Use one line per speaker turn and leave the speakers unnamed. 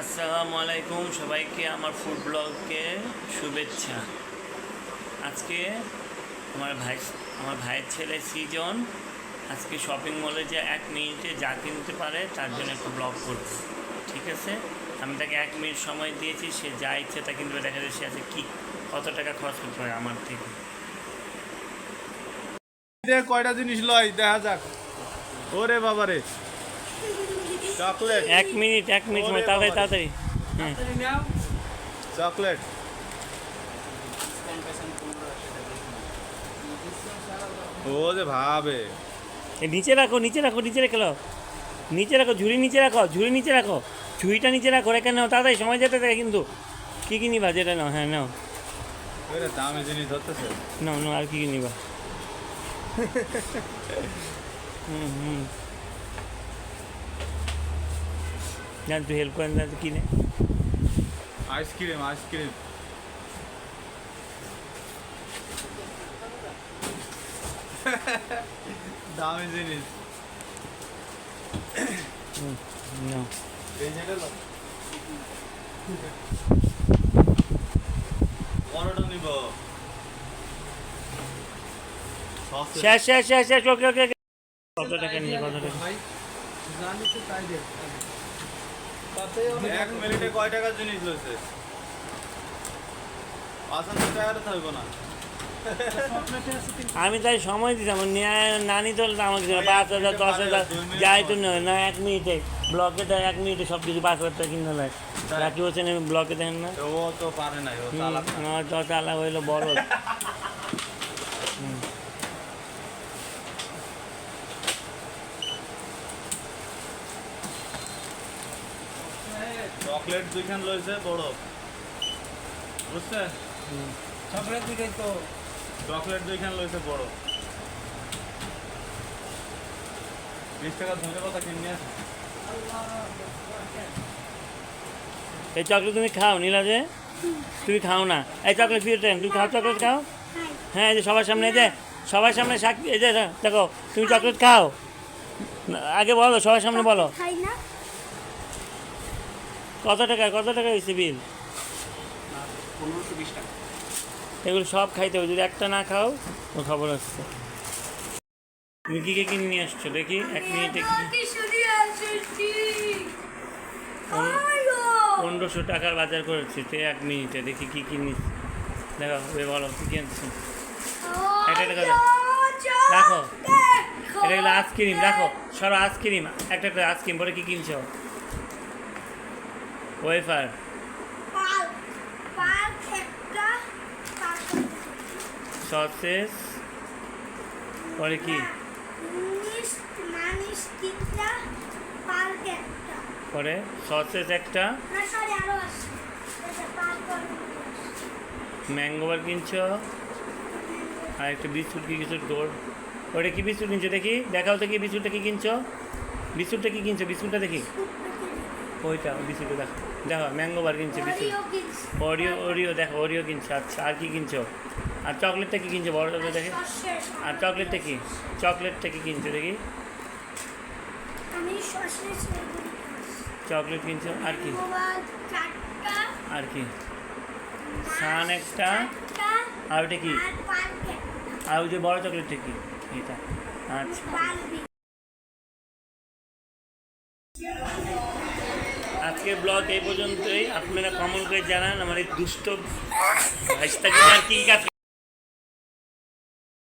আসসালামু আলাইকুম সবাইকে আমার ফুড ব্লগে শুভেচ্ছা। আজকে আমার ভাইয়ের ছেলে সৃজন আজকে শপিং মলে যে 1 মিনিটে যা কিনতে পারে তার জন্য একটু ব্লগ করবে। ঠিক আছে, আমি তাকে 1 মিনিট সময় দিয়েছি, সে যা ইচ্ছে তা কিনতে দেখা যায় সে আছে কি কত টাকা খরচ করতে পারে আমার থেকে।
কয়টা জিনিস লয় দেখা যাক। ওরে বাবারে চকলেট
1 মিনিট তাড়াতাড়ি হ্যাঁ
চকলেট ও যে ভাবে
নিচে রাখো রেখে লো, নিচে রাখো ঝুড়ি নিচে রাখো ঝুড়িটা নিচে রাখো, রেখে নাও তাড়াতাড়ি, সময় যেতে থাকে কিন্তু। কী নিবা যেটা নাও, হ্যাঁ নাও
দামি জিনিস ধরতেছে
নাও আর কী নিবা। জান তুই হেল্প করেন না তো কিনে
আইসক্রিম দামি জিনিস
নাও।
বড়টা নিব
শেষ ওকে কত টাকা নিয়ে কত টাকা?
1 মিনিটে কয় টাকার জিনিস লইছে? 500 টাকা তো হইব না।
আমি তাই সময় দিতাম, না নিতে হলে তো আমাকে 5,000 10,000 যাই তো নয় না, 1 মিনিটে ব্লকে দেয়, 1 মিনিটে সব কিছু 5,000 টাকা কিনতে হয়। রাখি হোসেন ব্লকে দেখেন না,
ও তো পারে নাই, ও চালাক না।
চালা হইলো বড়।
চকলেট 2খান লইছে বড়, বুঝছে?
চকলেট দিকে তো
চকলেট 2খান লইছে বড়। 20 টাকা ধরে কথা কিনে আছে।
এই চকলেট তুমি খাও নীলাজে, তুমি খাও না এই চকলেট ফিরতেন, তুমি খাও চকলেট খাও। হ্যাঁ এই যে সবার সামনে সাক্ষী, এই যে দেখো তুমি চকলেট খাও, আগে বলো সবার সামনে বলো কত টাকা হয়েছে বিল?
1520 টাকা।
এগুলো সব খাইতে হবে, যদি একটা না খাও তো খবর আসছে। তুমি কী কিনে নিয়ে আসছো দেখি 1 মিনিটে? 1500 টাকার বাজার করেছি তো 1 মিনিটে, দেখি কী কিনিস দেখো, বলো কী কিনছো। একটা রাখো, এটা হলো আইসক্রিম, রাখো সরো আইসক্রিম, একটা আইসক্রিম পরে কী কিনছো? ওয়েফার, সসেস, পরে কি পরে সসেস একটা, ম্যাঙ্গোবার কিনছো, আর একটা বিস্কুট কি কিছু ডোর, ওটা কি বিস্কুট কিনছো দেখি, দেখাও তো কি বিস্কুটটা কি কিনছো, বিস্কুটটা দেখি, ওইটা বিস্কুটটা দেখো ম্যাঙ্গোবার কিনছো, বিস্কুট ওরিও দেখো, ওরিও কিনছো। আচ্ছা আর কি কিনছো? আর চকলেটটা কি কিনছো বড় দেখে, আর চকলেটটা কি কিনছো দেখি, চকলেট কিনছো, আর কি সান একটা, আর ওটা কি, আর ওই যে বড় চকলেটটা কি এটা? আচ্ছা আজকের ব্লগ এই পর্যন্তই। আপনারা কমেন্ট করে জানান আমার এই দুষ্ট ভাইস্তাকে আর কি কাজ